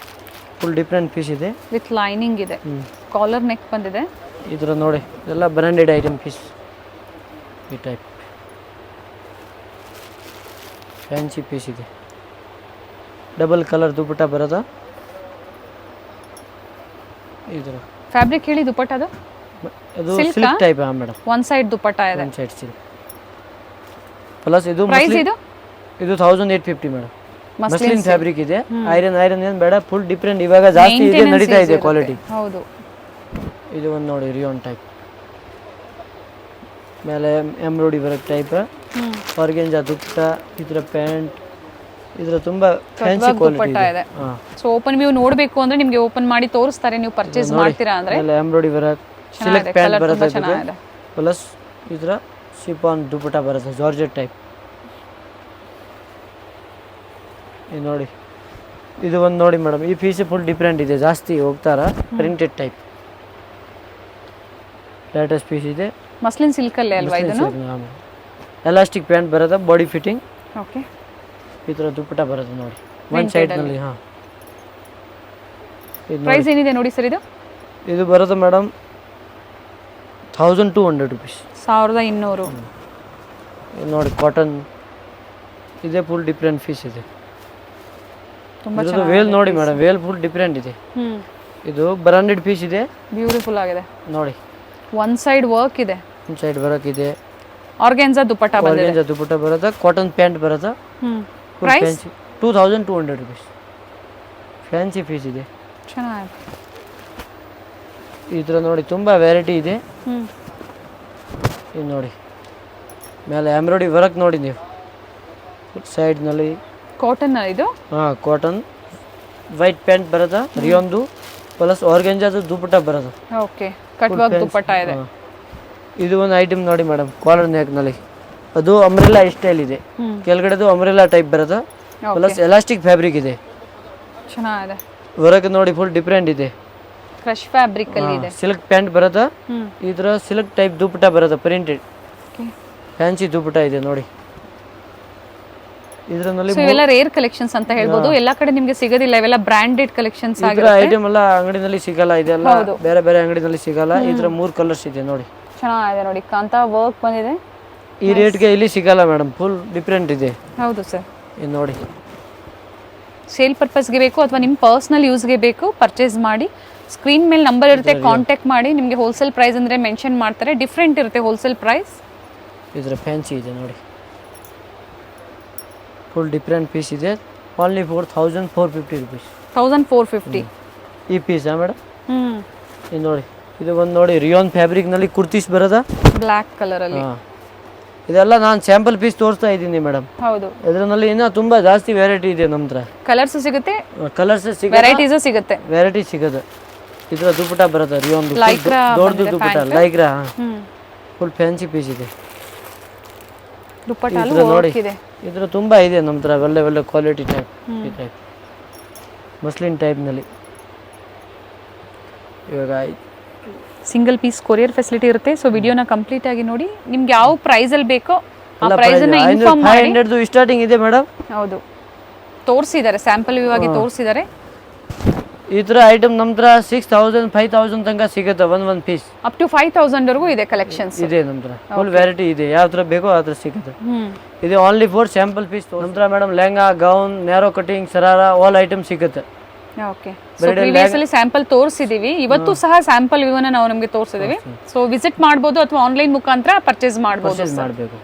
ಫುಲ್ ಡಿಫ್ರೆಂಟ್ ಪೀಸ್ ಇದೆ. ವಿತ್ ಲೈನಿಂಗ್ ಇದೆ, ಕಾಲರ್ ನೆಕ್ ಬಂದಿದೆ. ಇದರ ನೋಡಿ ಎಲ್ಲ ಬ್ರ್ಯಾಂಡೆಡ್ ಐಟಮ್ ಪೀಸ್. ಈ ಟೈಪ್ ಫ್ಯಾನ್ಸಿ ಪೀಸ್ ಇದೆ. ಡಬಲ್ ಕಲರ್ ದುಪ್ಪಟ್ಟ ಬರೋದು. ಇದರ ಫ್ಯಾಬ್ರಿಕ್ ಹೇಳಿ ದುಪಟ್ಟದು? ಅದು silk type madam. One side dupatta ಇದೆ. One side silk plus. ಇದು ಪ್ರೈಸ್ ಇದು? ಇದು 1850 ಮೇಡಮ್. ಮಸ್ಲಿನ್ ಫ್ಯಾಬ್ರಿಕ್ ಇದೆ. ಐರನ್ ಏನು ಬೇಡ, ಫುಲ್ ಡಿಫ್ರೆಂಟ್. ಇವಾಗ ಜಾಸ್ತಿ ಇದೆ, ನಡೀತಾ ಇದೆ ಕ್ವಾಲಿಟಿ. ಹೌದು. ಇದು ಒಂದು ನೋಡಿ ರಿಯೋನ್ ಟೈಪ್, ಮೇಲೆ ಎಂಬ್ರಾಯ್ಡಿ ವರ್ಕ್ ಟೈಪ್, ಆರ್ಗೆಂಜಾ ದುಪ್ಪಟ್ಟ, ಇದರ ಪ್ಯಾಂಟ್. ಇದರ ತುಂಬಾ ಫ್ಯಾನ್ಸಿ ಕ್ವಾಲಿಟಿ ಇದೆ. ಸೊ ಓಪನ್ ವ್ಯೂ ನೋಡಬೇಕು ಅಂದ್ರೆ ನಿಮಗೆ ಓಪನ್ ಮಾಡಿ ತೋರಿಸ್ತಾರೆ, ನೀವು ಪರ್ಚೇಸ್ ಮಾಡ್ತೀರಾ ಅಂದ್ರೆ. ಮೇಲೆ ಎಂಬ್ರಾಯ್ಡಿ ವರ್ಕ್, ಸಿಲ್ಕ್ ಪ್ಯಾಂಟ್ ಬರುತ್ತೆ, ಪ್ಲಸ್ ಇದರ ಶಿಫಾನ್ ದುಪ್ಪಟ್ಟ ಬರುತ್ತೆ, ಜಾರ್ಜೆಟ್ ಟೈಪ್. ಇದು ನೋಡಿ, ಇದು ಒಂದು ನೋಡಿ ಮೇಡಮ್, ಈ ಪೀಸ್ ಫುಲ್ ಡಿಫ್ರೆಂಟ್ ಇದೆ, ಜಾಸ್ತಿ ಹೋಗ್ತಾರ. ಪ್ರಿಂಟೆಡ್ ಟೈಪ್ ಲೇಟೆಸ್ಟ್ ಪೀಸ್ ಇದೆ. ಮಸ್ಲಿನ್ ಸಿಲ್ಕ್ ಅಲ್ಲೇ ಅಲ್ವಾ ಇದನ್ನು? ಎಲಾಸ್ಟಿಕ್ ಪ್ಯಾಂಟ್ ಬರುತ್ತೆ, ಬಾಡಿ ಫಿಟ್ಟಿಂಗ್. ಓಕೆ. ಈ ಥರ ದುಪ್ಪಟ್ಟ ಬರುತ್ತೆ ನೋಡಿ, ಒನ್ ಸೈಡ್ನಲ್ಲಿ. ಹಾಂ. ಪ್ರೈಸ್ ಏನಿದೆ ನೋಡಿ ಸರ್ ಇದು? ಇದು ಬರುತ್ತೆ ಮೇಡಮ್ 1200 rupees. 1200. ನೋಡಿ ಕಾಟನ್ ಇದೆ, ಫುಲ್ ಡಿಫ್ರೆಂಟ್ ಪೀಸ್ ಇದೆ. ತುಂಬಾ ವೇಲ್ ನೋಡಿ ಮೇಡಮ್, ವೇಲ್ ಫುಲ್ ಡಿಫ್ರೆಂಟ್ ಇದೆ. ಇದು ಬ್ರಾಂಡೆಡ್ ಪೀಸ್ ಇದೆ, ಬ್ಯೂಟಿಫುಲ್ ಆಗಿದೆ ನೋಡಿ. ಒನ್ ಸೈಡ್ ವರ್ಕ್ ಇದೆ, ಒನ್ ಸೈಡ್ ವರ್ಕ್ ಇದೆ. ಆರ್ಗೆನ್ಜಾ ದುಪಟ್ಟ ಬಂದಿದೆ. ಆರ್ಗೆನ್ಜಾ ದುಪಟ್ಟ ಬರುತ್ತೆ, ಕಾಟನ್ ಪ್ಯಾಂಟ್ ಬರುತ್ತೆ. Price 2200 rupees. ಫ್ಯಾನ್ಸಿ ಪೀಸ್ ಇದೆ, ಚೆನ್ನಾಗಿದೆ. ಈ ಥರ ನೋಡಿ ತುಂಬ ವೆರೈಟಿ ಇದೆ. ಇದು ನೋಡಿ ಮೇಲೆ ಎಂಬ್ರಾಯ್ಡಿ ವರ್ಕ್ ನೋಡಿ ನೀವು, ಸೈಡ್ನಲ್ಲಿ ಕಾಟನ್ ಇದು. ಹಾಂ, ಕಾಟನ್ ವೈಟ್ ಪ್ಯಾಂಟ್ ಬರುತ್ತೆ, ರಿಯೋನ್ದು, ಪ್ಲಸ್ ಆರ್ಗೆಂಜಾದು ದುಪ್ಪಟ್ಟ ಬರುತ್ತೆ. ಓಕೆ. ಕಟ್ ವರ್ಕ್ ದುಪಟ್ಟ ಇದೆ. ಇದು ಒಂದು ಐಟಮ್ ನೋಡಿ ಮೇಡಮ್, ಕಾಲರ್ ನೆಕ್ನಲ್ಲಿ. ಅದು ಅಂಬ್ರೆಲಾ ಸ್ಟೈಲ್ ಇದೆ, ಕೆಳಗಡೆದು ಅಂಬ್ರೆಲಾ ಟೈಪ್ ಬರುತ್ತೆ, ಪ್ಲಸ್ ಎಲಾಸ್ಟಿಕ್ ಫ್ಯಾಬ್ರಿಕ್ ಇದೆ. ಚೆನ್ನಾಗಿದೆ. ವರ್ಕ್ ನೋಡಿ ಫುಲ್ ಡಿಫ್ರೆಂಟ್ ಇದೆ, ಕ್ರಶ್ ಫ್ಯಾಬ್ರಿಕ್ ಅಲ್ಲಿ ಇದೆ. ಸಿಲ್ಕ್ ಪ್ಯಾಂಟ್ ಬರುತ್ತೆ, ಇದರ ಸಿಲ್ಕ್ ಟೈಪ್ ದುಪ್ಪಟ್ಟ ಬರುತ್ತೆ, ಪ್ರಿಂಟೆಡ್ ಫ್ಯಾನ್ಸಿ ದುಪ್ಪಟ್ಟ ಇದೆ ನೋಡಿ. ಇದರಲ್ಲಿ ಇವೆಲ್ಲ ರೇರ್ ಕಲೆಕ್ಷನ್ಸ್ ಅಂತ ಹೇಳ್ಬೋದು, ಎಲ್ಲಾ ಕಡೆ ನಿಮಗೆ ಸಿಗೋದಿಲ್ಲ, ಇವೆಲ್ಲ ಬ್ರಾಂಡೆಡ್ ಕಲೆಕ್ಷನ್ಸ್ ಆಗಿರುತ್ತೆ. ಐಟಮ್ ಎಲ್ಲ ಅಂಗಡಿನಲ್ಲಿ ಸಿಗಲ್ಲ, ಇದೆಲ್ಲ ಬೇರೆ ಬೇರೆ ಅಂಗಡಿನಲ್ಲಿ ಸಿಗಲ್ಲ. ಇದರ 3 ಕಲರ್ಸ್ ಇದೆ ನೋಡಿ, ಚೆನ್ನಾಗಿದೆ ನೋಡಿ. ಕಾಂತಾ ವರ್ಕ್ ಬಂದಿದೆ, ಈ ರೇಟ್ಗೆ ಇಲ್ಲಿ ಸಿಗಲ್ಲ ಮೇಡಮ್, ಫುಲ್ ಡಿಫ್ರೆಂಟ್ ಇದೆ. ಹೌದು ಸರ್. ಇದು ನೋಡಿ, ಸೇಲ್ ಪರ್ಪಸ್ಗೆ ಬೇಕು ಅಥವಾ ನಿಮ್ಮ ಪರ್ಸ್ನಲ್ ಯೂಸ್ಗೆ ಬೇಕು ಪರ್ಚೇಸ್ ಮಾಡಿ. ಸ್ಕ್ರೀನ್ ಮೇಲೆ ನಂಬರ್ ಇರುತ್ತೆ, ಕಾಂಟ್ಯಾಕ್ಟ್ ಮಾಡಿ. ನಿಮಗೆ ಹೋಲ್ಸೇಲ್ ಪ್ರೈಸ್ ಅಂದರೆ ಮೆನ್ಷನ್ ಮಾಡ್ತಾರೆ, ಡಿಫ್ರೆಂಟ್ ಇರುತ್ತೆ ಹೋಲ್ಸೇಲ್ ಪ್ರೈಸ್. ಇದರ ಫ್ಯಾನ್ಸಿ ಇದೆ ನೋಡಿ, ಫುಲ್ ಡಿಫ್ರೆಂಟ್ ಪೀಸ್ ಇದೆ. Only 4450 rupees. 1450 ಈ ಪೀಸಾ ಮೇಡಮ್? ಇದು ನೋಡಿ, ಇದು ಒಂದು ನೋಡಿ ರಿಯಾನ್ ಫ್ಯಾಬ್ರಿಕ್ನಲ್ಲಿ ಕುರ್ತೀಸ್ ಬರೋದಾ ಬ್ಲ್ಯಾಕ್ ಕಲರಲ್ಲಿ. ಹಾಂ, ಇದೆಲ್ಲ ನಾನು ಸ್ಯಾಂಪಲ್ ಪೀಸ್ ತೋರಿಸ್ತಾ ಇದ್ದೀನಿ ಮೇಡಮ್. ಹೌದು, ಇದರಲ್ಲಿ ಇನ್ನೂ ತುಂಬ ಜಾಸ್ತಿ ವೆರೈಟಿ ಇದೆ ನಮ್ಮ ಹತ್ರ. ಕಲರ್ಸ್ ಸಿಗುತ್ತೆ, ಕಲರ್ಸ್ ವೆರೈಟೀಸು ಸಿಗುತ್ತೆ. ವೆರೈಟಿ ಸಿಗುತ್ತೆ. ಇದರ ದುಪಟ ಬರುತ್ತೆ ರಿಯಾನ್ ಲೈಕ್ರಾ ದೊಡ್ಡದು dupatta, Lycra full fancy piece ಇದೆ. ದುಪಟ್ಟಾಲು ವರ್ಕ್ ಇದೆ. ಇದರ ತುಂಬ ಇದೆ ನಮ್ಮ ಹತ್ರ, ಒಳ್ಳೆ ಒಳ್ಳೆ ಕ್ವಾಲಿಟಿ ಟೈಪ್. ಈ ಟೈಪ್ ಮಸ್ಲಿನ್ ಟೈಪ್ನಲ್ಲಿ. ಇವಾಗ ಸಿಂಗಲ್ ಪೀಸ್ ಕೊರಿಯರ್ ಫೆಸಿಲಿಟಿ ಇರುತ್ತೆ. ಸೊ ವಿಡಿಯೋನ ಕಂಪ್ಲೀಟ್ ಆಗಿ ನೋಡಿ. ನಿಮ್ಗೆ ಯಾವ ಪ್ರೈಸಲ್ಲಿ ಬೇಕೋ ಆ ಪ್ರೈಸನ್ನು ಇನ್ಫಾರ್ಮ್ ಮಾಡಿ. 500 ಸ್ಟಾರ್ಟಿಂಗ್ ಇದೆ ಮೇಡಮ್. ಹೌದು, ತೋರಿಸಿದ್ದಾರೆ, ಸ್ಯಾಂಪಲ್ ವ್ಯೂ ಆಗಿ ತೋರಿಸಿದ್ದಾರೆ. ಈ ಥರ ಐಟಮ್ ನಮ್ಮ ಹತ್ರ 6000 5000 ತನಕ ಸಿಗುತ್ತೆ ಒಂದು ಪೀಸ್. ಅಪ್ ಟು 5000 ವರೆಗೂ ಇದೆ ಕಲೆಕ್ಷನ್ಸ್ ಇದೆ ನಮ್ಮ ಹತ್ರ. ಫುಲ್ ವೆರೈಟಿ ಇದೆ, ಯಾವ ಥರ ಬೇಕೋ ಆ ಥರ ಸಿಗುತ್ತೆ. ಇದು ಓನ್ಲಿ ಫಾರ್ ಸ್ಯಾಂಪಲ್ ಪೀಸ್. ನಮ್ಮ ಹತ್ರ madam lehenga, gown, narrow cutting, sharara all item ಸಿಗುತ್ತೆ. ಓಕೆ, ಸೊ ಪ್ರೀವಿಯಸ್ಲಿ ಸ್ಯಾಂಪಲ್ ತೋರಿಸಿದೀವಿ, ಇವತ್ತು ಸಹ ಸ್ಯಾಂಪಲ್ ವ್ಯೂನ ನಾವು ನಿಮಗೆ ತೋರಿಸಿದೀವಿ. ಸೊ ವಿಸಿಟ್ ಮಾಡ್ಬೋದು ಅಥವಾ ಆನ್ಲೈನ್ ಮುಖಾಂತರ ಪರ್ಚೇಸ್ ಮಾಡ್ಬೋದು. ಮಾಡಬೇಕು.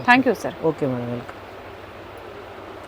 Thank you sir. Okay madam, welcome.